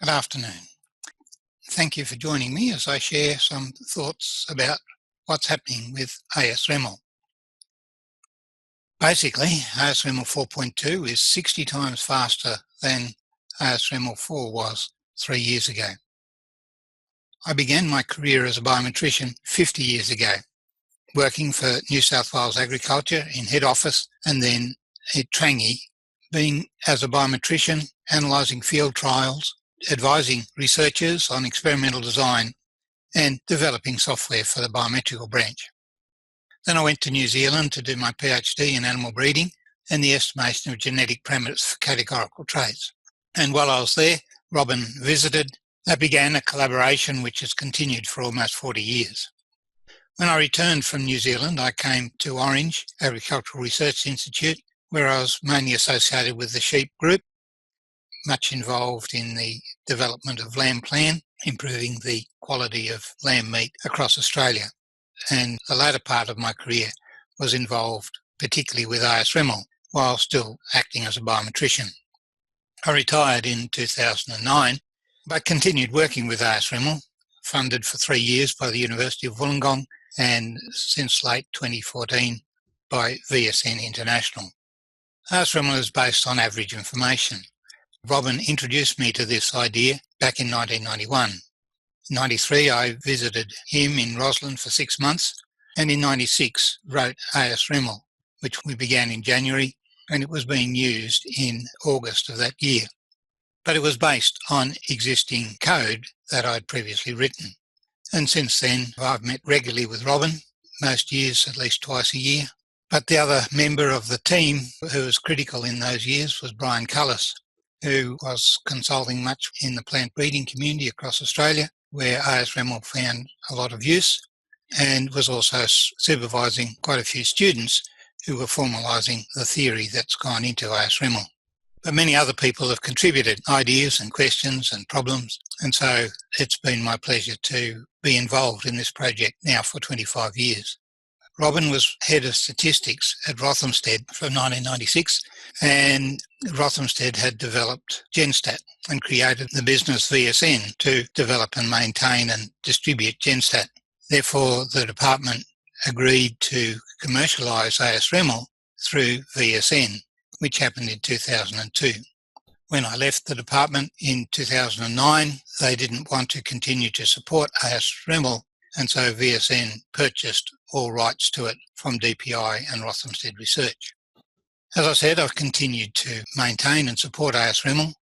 Good afternoon. Thank you for joining me as I share some thoughts about what's happening with AASC. Basically, AASC 4.2 is 60 times faster than AASC 4 was 3 years ago. I began my career as a biometrician 50 years ago, working for New South Wales Agriculture in head office and then at Trangie, being as a biometrician, analysing field trials, advising researchers on experimental design and developing software for the biometrical branch. Then I went to New Zealand to do my PhD in animal breeding and the estimation of genetic parameters for categorical traits. And while I was there, Robin visited. That began a collaboration which has continued for almost 40 years. When I returned from New Zealand, I came to Orange Agricultural Research Institute, where I was mainly associated with the sheep group, much involved in the development of lamb plan, improving the quality of lamb meat across Australia. And the latter part of my career was involved particularly with AASC while still acting as a biometrician. I retired in 2009, but continued working with AASC, funded for 3 years by the University of Wollongong and since late 2014 by VSN International. AASC is based on average information. Robin introduced me to this idea back in 1991. In 1993, I visited him in Roslyn for 6 months, and in 1996 wrote AASC, which we began in January, and it was being used in August of that year. But it was based on existing code that I'd previously written. And since then, I've met regularly with Robin, most years at least twice a year. But the other member of the team who was critical in those years was Brian Cullis, who was consulting much in the plant breeding community across Australia, where AASC found a lot of use, and was also supervising quite a few students who were formalising the theory that's gone into AASC. But many other people have contributed ideas and questions and problems, and so it's been my pleasure to be involved in this project now for 25 years. Robin was head of statistics at Rothamsted from 1996, and Rothamsted had developed GenStat and created the business VSN to develop and maintain and distribute GenStat. Therefore, the department agreed to commercialise AASC through VSN, which happened in 2002. When I left the department in 2009, they didn't want to continue to support AASC, and so VSN purchased all rights to it from DPI and Rothamsted Research. As I said, I've continued to maintain and support AASC.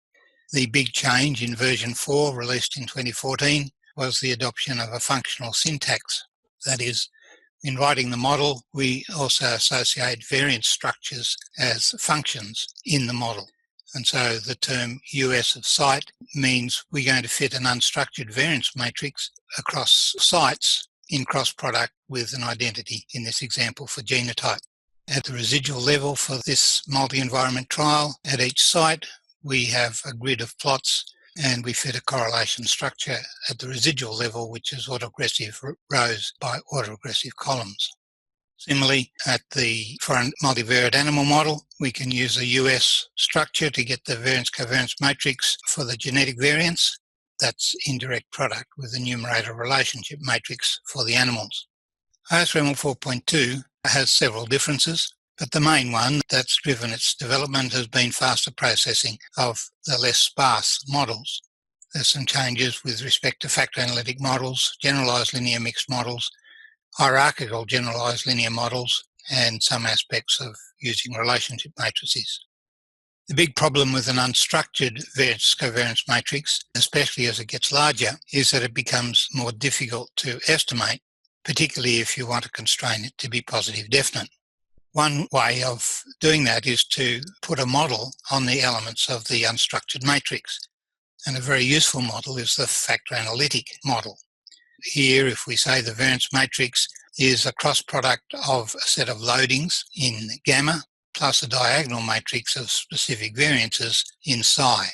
The big change in version 4, released in 2014, was the adoption of a functional syntax. That is, in writing the model, we also associate variance structures as functions in the model. And so the term US of site means we're going to fit an unstructured variance matrix across sites in cross-product with an identity, in this example for genotype. At the residual level for this multi-environment trial, at each site, we have a grid of plots and we fit a correlation structure at the residual level, which is autoregressive rows by autoregressive columns. Similarly, for a multivariate animal model, we can use a US structure to get the variance-covariance matrix for the genetic variance. That's indirect product with the numerator relationship matrix for the animals. AASC 4.2 has several differences, but the main one that's driven its development has been faster processing of the less sparse models. There's some changes with respect to factor analytic models, generalised linear mixed models, hierarchical generalised linear models, and some aspects of using relationship matrices. The big problem with an unstructured variance-covariance matrix, especially as it gets larger, is that it becomes more difficult to estimate, particularly if you want to constrain it to be positive definite. One way of doing that is to put a model on the elements of the unstructured matrix. And a very useful model is the factor analytic model. Here, if we say the variance matrix is a cross product of a set of loadings in gamma plus a diagonal matrix of specific variances in psi.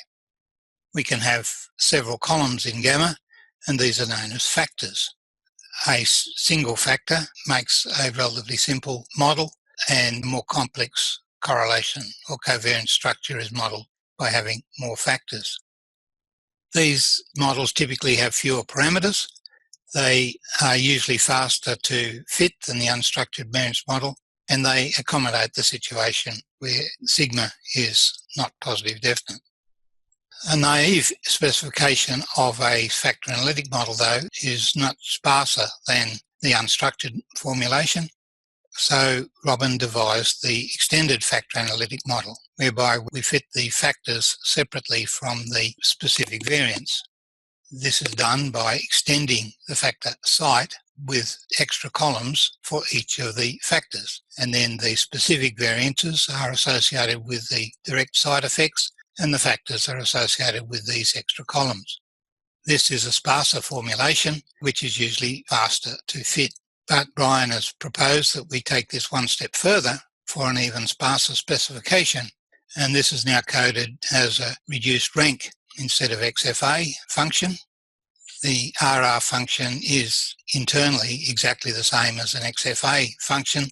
We can have several columns in gamma, and these are known as factors. A single factor makes a relatively simple model, and more complex correlation or covariance structure is modelled by having more factors. These models typically have fewer parameters. They are usually faster to fit than the unstructured variance model, and they accommodate the situation where sigma is not positive definite. A naive specification of a factor analytic model, though, is much sparser than the unstructured formulation. So Robin devised the extended factor analytic model, whereby we fit the factors separately from the specific variance. This is done by extending the factor site with extra columns for each of the factors, and then the specific variances are associated with the direct side effects, and the factors are associated with these extra columns. This is a sparser formulation, which is usually faster to fit. But Brian has proposed that we take this one step further for an even sparser specification, and this is now coded as a reduced rank instead of XFA function. The RR function is internally exactly the same as an XFA function,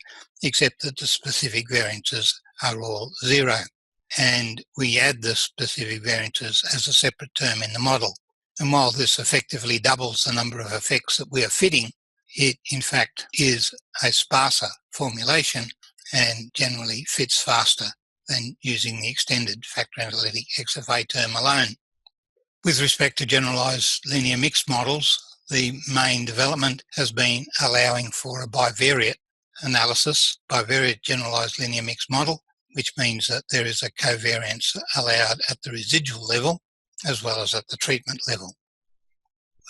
except that the specific variances are all 0. And we add the specific variances as a separate term in the model. And while this effectively doubles the number of effects that we are fitting, it in fact is a sparser formulation and generally fits faster than using the extended factor analytic XFA term alone. With respect to generalized linear mixed models, the main development has been allowing for a bivariate analysis, bivariate generalized linear mixed model, which means that there is a covariance allowed at the residual level as well as at the treatment level.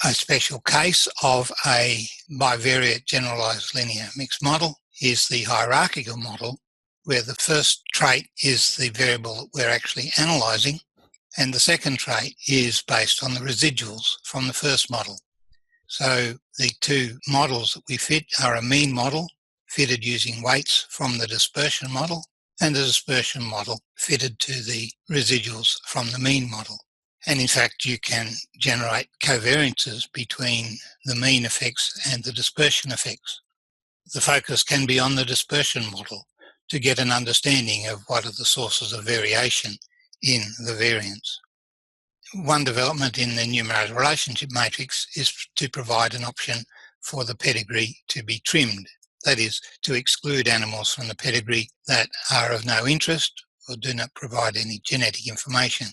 A special case of a bivariate generalized linear mixed model is the hierarchical model, where the first trait is the variable that we're actually analysing, and the second trait is based on the residuals from the first model. So the two models that we fit are a mean model fitted using weights from the dispersion model, and a dispersion model fitted to the residuals from the mean model. And in fact, you can generate covariances between the mean effects and the dispersion effects. The focus can be on the dispersion model to get an understanding of what are the sources of variation in the variance. One development in the numerator relationship matrix is to provide an option for the pedigree to be trimmed. That is, to exclude animals from the pedigree that are of no interest or do not provide any genetic information.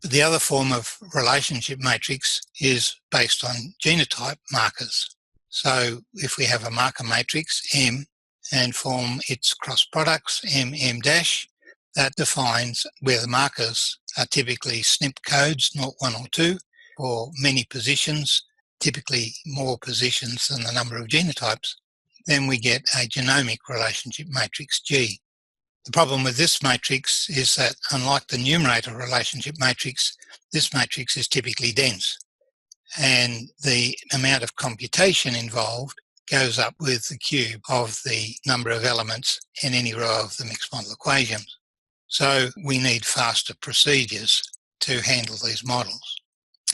The other form of relationship matrix is based on genotype markers. So if we have a marker matrix, M, and form its cross products, M, M dash, that defines where the markers are typically SNP codes, 0, 1 or 2, for many positions, typically more positions than the number of genotypes, then we get a genomic relationship matrix, G. The problem with this matrix is that, unlike the numerator relationship matrix, this matrix is typically dense, and the amount of computation involved goes up with the cube of the number of elements in any row of the mixed model equations. So we need faster procedures to handle these models.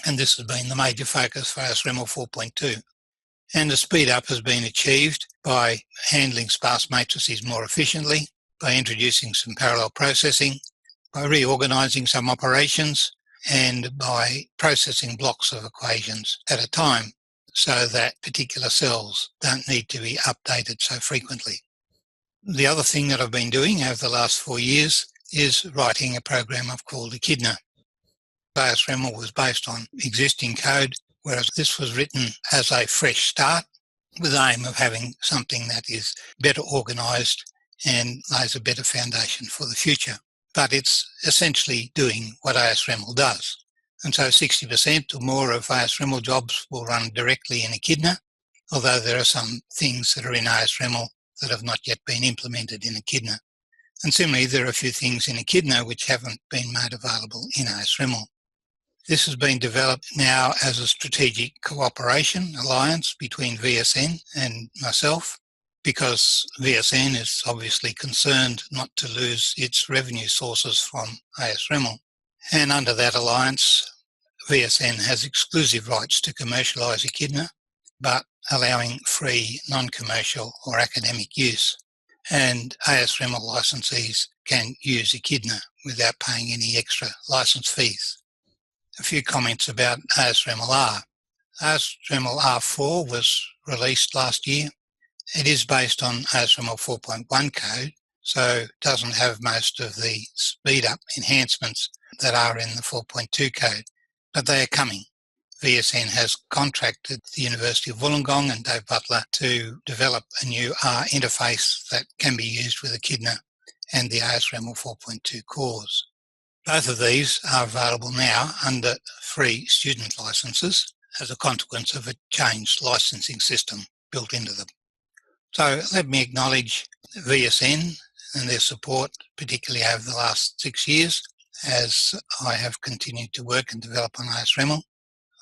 And this has been the major focus for AASREML 4.2. And the speed up has been achieved by handling sparse matrices more efficiently, by introducing some parallel processing, by reorganizing some operations, and by processing blocks of equations at a time so that particular cells don't need to be updated so frequently. The other thing that I've been doing over the last 4 years is writing a program I've called Echidna. AASREML was based on existing code, whereas this was written as a fresh start with the aim of having something that is better organised and lays a better foundation for the future. But it's essentially doing what AASREML does. And so 60% or more of AASREML jobs will run directly in Echidna, although there are some things that are in AASREML that have not yet been implemented in Echidna. And similarly, there are a few things in Echidna which haven't been made available in AASREML. This has been developed now as a strategic cooperation alliance between VSN and myself, because VSN is obviously concerned not to lose its revenue sources from AASREML. And under that alliance, VSN has exclusive rights to commercialise Echidna, but allowing free, non-commercial or academic use. And AASREML licensees can use Echidna without paying any extra license fees. A few comments about AASC AASC R4 was released last year. It is based on AASC 4.1 code, so doesn't have most of the speed up enhancements that are in the 4.2 code, but they are coming. VSN has contracted the University of Wollongong and Dave Butler to develop a new R interface that can be used with Echidna and the AASC 4.2 cores. Both of these are available now under free student licenses as a consequence of a changed licensing system built into them. So let me acknowledge VSN and their support, particularly over the last 6 years, as I have continued to work and develop on AASC.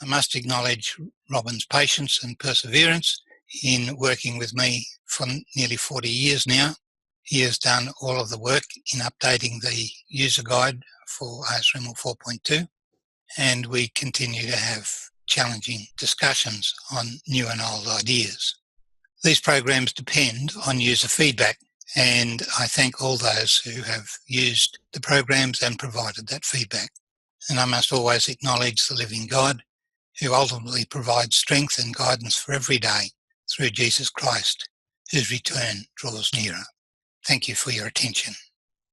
I must acknowledge Robin's patience and perseverance in working with me for nearly 40 years now. He has done all of the work in updating the user guide for AASC 4.2, and we continue to have challenging discussions on new and old ideas. These programs depend on user feedback, and I thank all those who have used the programs and provided that feedback. And I must always acknowledge the living God, who ultimately provides strength and guidance for every day through Jesus Christ, whose return draws nearer. Thank you for your attention.